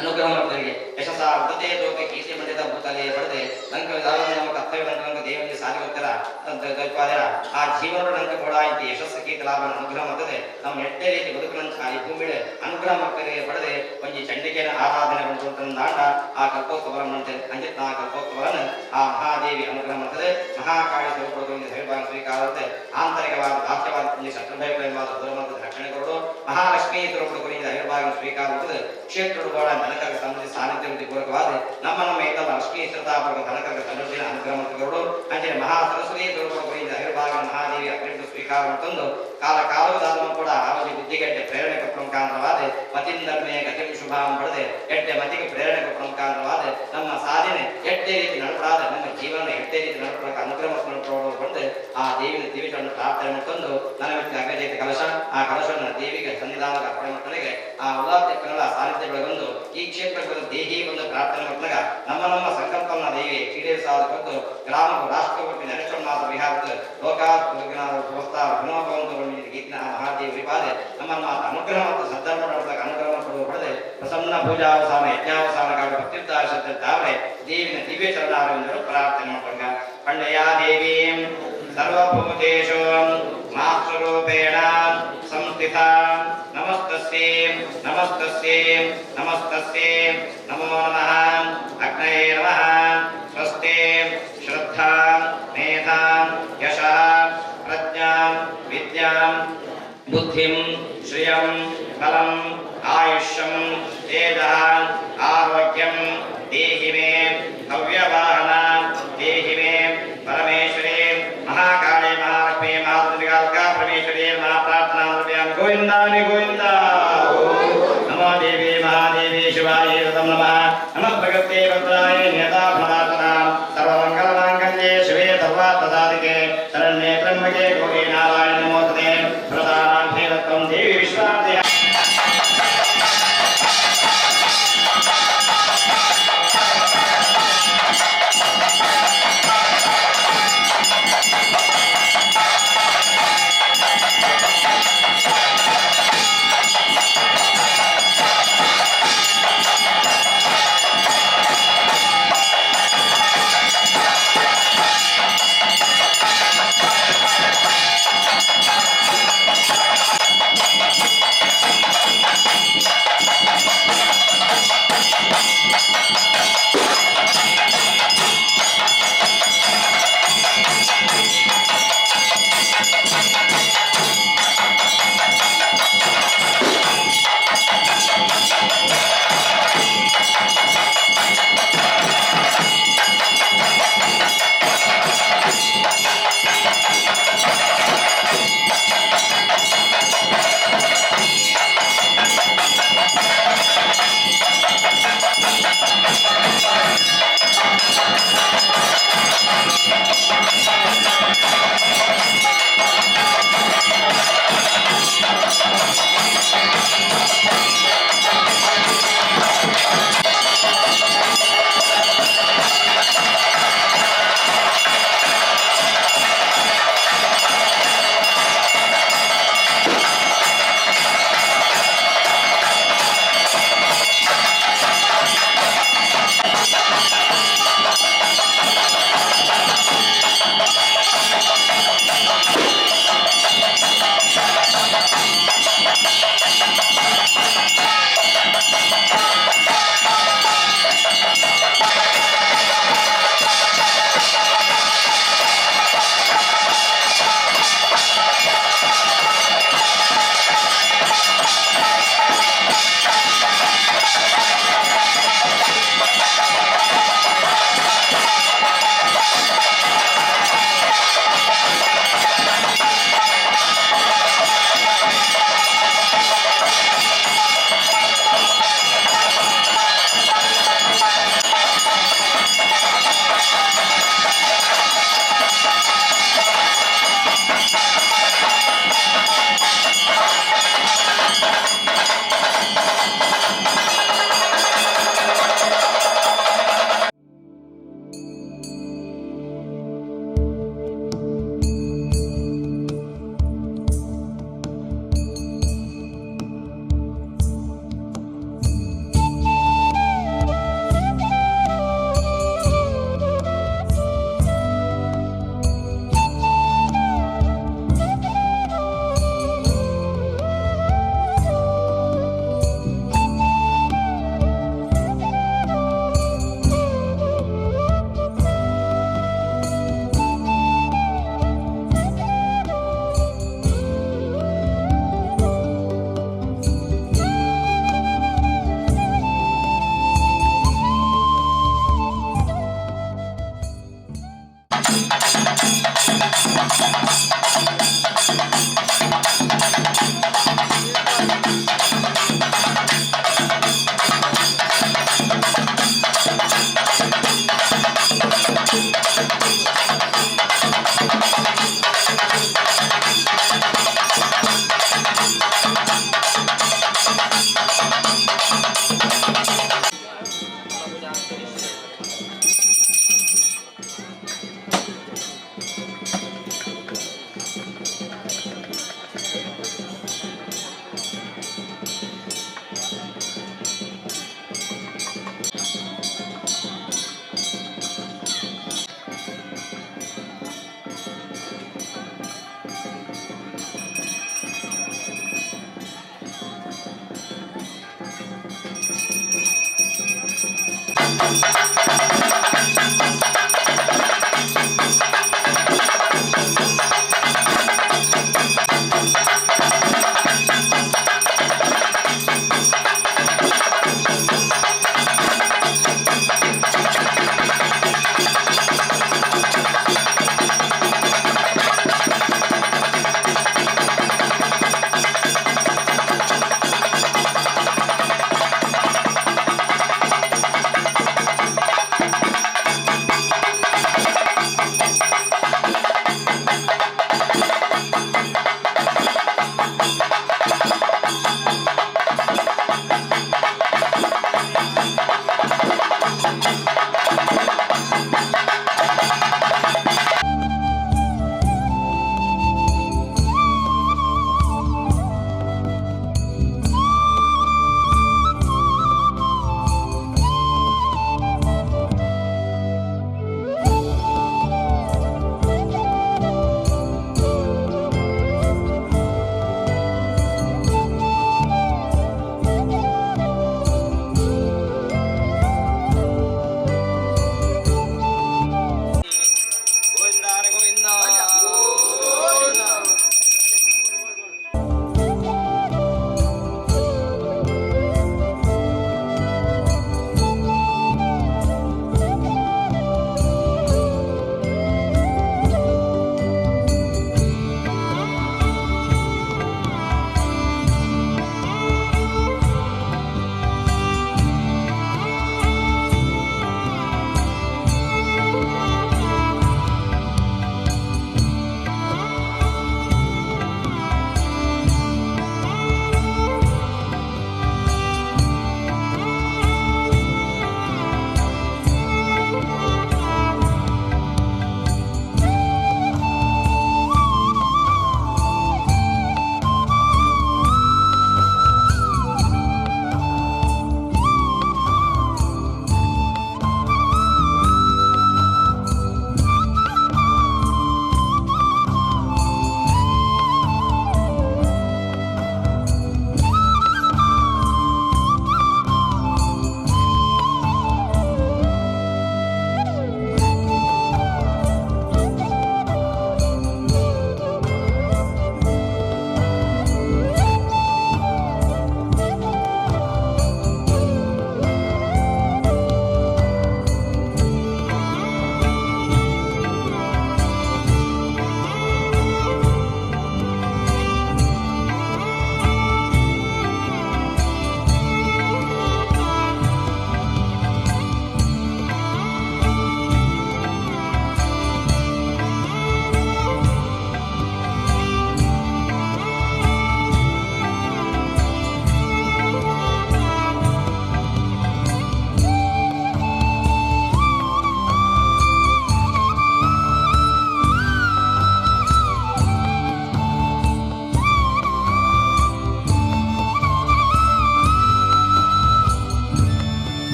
ಅನುಗ್ರಹ ಮಾಡುತ್ತವರಿಗೆ ಯಶಸ್ಸ ವೃತತೆ ಜೋಕೆ ಕೀರ್ತಿ ಮಂಡಿತ ಭೂತಲೆ ಪಡೆದೆ ನಂಗೆ ನಮ್ಮ ಕರ್ತವ್ಯ ನಂಗೆ ದೇವರಿಗೆ ಸಾರಿ ಹೋಗ್ತಾರ ಆ ಜೀವನ ನಂಗೆ ಕೂಡ ಇಂತಿ ಯಶಸ್ಸು ಕೀರ್ತಿ ಲಾಭ ಅನುಗ್ರಹ ಮಾಡುತ್ತದೆ ನಮ್ಮ ಎಟ್ಟೆ ರೀತಿ ಬದುಕಿನ ಈ ಭೂಮಿಡೆ ಅನುಗ್ರಹ ಮಕ್ಕಳಿಗೆ ಪಡೆದೆ ಒಂಜಿ ಚಂಡಿಕೆಯ ಆರಾಧನೆ ಮಾಡುವಂತ ದಾಂಡ ಆ ಕಲ್ಪೋತ್ಸವ ಮಾಡ್ತೇವೆ ಅಂಜಿತ್ ಆ ಕಲ್ಪೋತ್ಸವವನ್ನು ಆ ಮಹಾದೇವಿ ಅನುಗ್ರಹ ಮಾಡ್ತದೆ ಮಹಾಕಾಳಿ ಸ್ವರೂಪದಿಂದ ದೈವಭಾಗ ಸ್ವೀಕಾರತೆ ಆಂತರಿಕವಾದ ಬಾಹ್ಯವಾದ ಶತ್ರುಭಯವಾದ ದುರ್ಮಂತ್ರದ ರಕ್ಷಣೆ ಕೊಡು ಮಹಾಲಕ್ಷ್ಮೀ ಸ್ವರೂಪದಿಂದ ದೈವಭಾಗ ಸ್ವೀಕಾರತೆ ಕ್ಷೇತ್ರಗಳ ಧನಕರ್ಗ ಸಂಬಂಧಿ ಸಾನ್ನಿಧ್ಯ ಪೂರ್ವಕವಾದ ನಮ್ಮ ಎಲ್ಲ ಲಕ್ಷ್ಮೀ ಶ್ರದ್ಧಾಪೂರ್ವಕ ಧನಕರ್ಗ ಸನ್ನಿಧಿನ ಅನುಗ್ರಹ ಅಂಚನೆ ಮಹಾ ಸರಸ್ವತಿ ಸ್ವರೂಪದಿಂದ ದೈವಭಾಗ ಮಹಾದೇವಿ ಅಗ್ನಿಂದ ಸ್ವೀಕಾರ ತಂದು ಕಾಲ ಕಾಲದಾದನ್ನು ಕೂಡ ಅವಧಿ ಬುದ್ಧಿಗೆಟ್ಟೆ ಪ್ರೇರಣೆ ಪ್ರಮುಖಾಂತವಾದ ಮತಿಂದರ್ಮೆ ಗತಿಂ ಶುಭಾಂ ಪಡೆದೆ ಎಟ್ಟೆ ಮತಿಗೆ ಪ್ರೇರಣೆ ಪ್ರಮುಖಾಂತವಾದ ನಮ್ಮ ಸಾಧನೆ ಎಟ್ಟೆ ರೀತಿ ನಡಪಡಾದ ನಮ್ಮ ಜೀವನ ಎಟ್ಟೆ ರೀತಿ ನಡಪಡಕ ಅನುಗ್ರಹ ಪಡೆದು ಆ ದೇವಿನ ದಿವಿಗಳನ್ನು ಪ್ರಾರ್ಥನೆ ತಂದು ನನ್ನ ಅಗ್ರಜೈತಿ ಕಲಶ ಆ ಕಲಶವನ್ನು ದೇವಿಗೆ ಸನ್ನಿಧಾನದ ಅರ್ಪಣೆ ಮಕ್ಕಳಿಗೆ ಆ ಉದಾತ್ತಗಳ ಸಾನ್ನಿಧ್ಯಗಳಿಗೊಂದು ಈ ಕ್ಷೇತ್ರಗಳ ದೇಹಿ ಒಂದು ಪ್ರಾರ್ಥನೆ ಮಕ್ಕಳಿಗ ನಮ್ಮ ಸಂಕಲ್ಪನ ದೇವಿ ಈಡೇರಿಸಾದ ಬಂದು ಗ್ರಾಮವು ರಾಷ್ಟ್ರಪತಿ ನರೇಶ್ವರನಾಥ ವಿಹಾರದ ಗೀತಿನ ಮಹಾದೇವಿ ವಿಪಾದೆ ನಮ್ಮ ಅನುಗ್ರಹ ಮತ್ತು ಸದ್ಧರ್ಮ ಅನುಗ್ರಹ ಪಡೆದು ಪಡೆದು ಪ್ರಸನ್ನ ಪೂಜಾವಸಾನ ಯಜ್ಞಾವಸಾನ ಪ್ರತ್ಯುತ್ತಾವರೆ ದೇವಿನ ದಿವ್ಯ ಚರಣಾರವಿಂದರು ಪ್ರಾರ್ಥನೆ ಮಾಡ್ಕೊಂಡ ಪಂಡಯ ದೇವಿ ಸರ್ವಭೂತೇಷು ಮಾತೃರೂಪೇಣ ಸಂಸ್ಥಿತ ನಮಸ್ತಸ್ಯೇ ನಮಸ್ತಸ್ಯೇ ನಮಸ್ತಸ್ಯೇ ನಮೋ ನಮಃ ಅಗ್ನಯೇ ನಮಃ ಸ್ವಸ್ತಿ ಶ್ರದ್ಧಾ ಮೇಧಾ ಯಶಃ ಪ್ರಜ್ಞಾಂ ವಿದ್ಯಾಂ ಬುದ್ಧಿಂ ಶ್ರಿಯಂ ಬಲಂ ಆಯುಷ್ಯಂ ತೇಜಃ ಆರೋಗ್ಯಂ ದೇಹಿ ಮೇ ಹವ್ಯವಾಹನ ದೇಹಿ ಮೇ ಪರಮೇಶ್ವರಿ ಮಹಾಕಾಳಿ ಮಹಾಲಕ್ಷ್ಮೀ ಮಹಾದುರ್ಗಾ ಪರಮೇಶ್ವರಿ ಮಹಾಪ್ರಾರ್ಥನಾ ಗೋವಿಂದಾನಿ ಗೋವಿಂದ ನಮೋ ದೇವಿ ಮಹಾದೇವಿ ಶಿವಾಯ ನಮಃ ನಮಃ ಭಗವತೆ ಭದ್ರಾಯ ನೇತಾ ಫಲಾತನಾಂ ಸರ್ವಮಂಗಲಮಾಂಗಲ್ಯೆ ಶಿವೆ ಸರ್ವಾರ್ಥಸಾಧಿಕೆ ಶರಣ್ಯೆ ತ್ರ್ಯಂಬಕೆ ಗೌರಿ ನಾರಾಯಣ ನಮೋಸ್ತುತೆ ಪ್ರಧಾನಾರ್ಥೇ ದತ್ತಂ ದೇವಿ ವಿಶ್ವಾರ್ಥೇ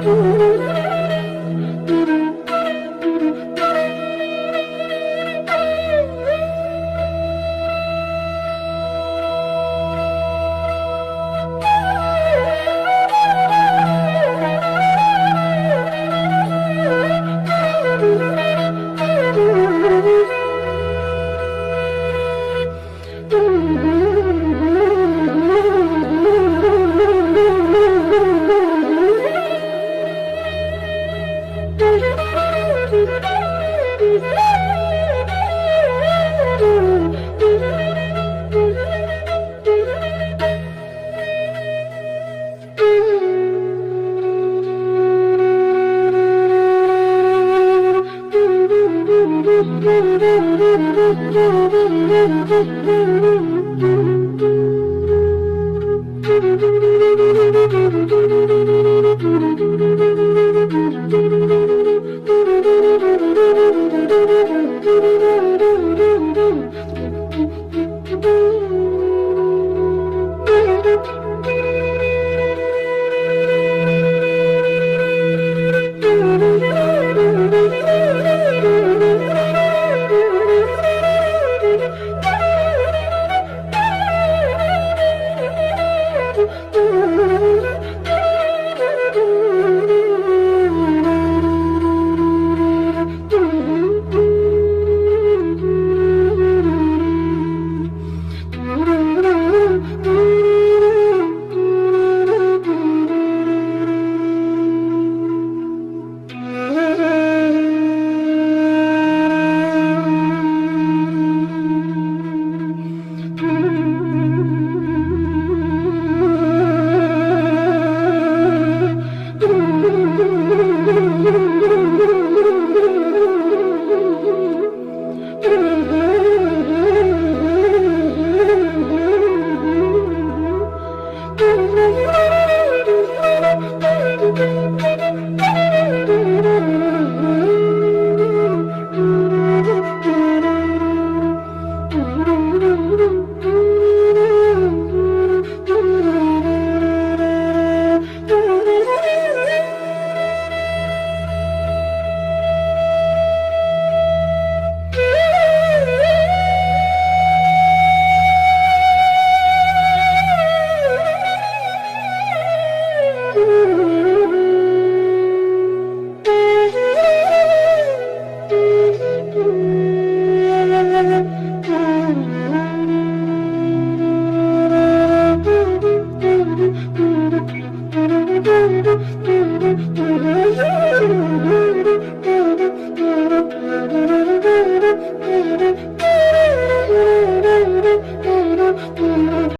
Thank you.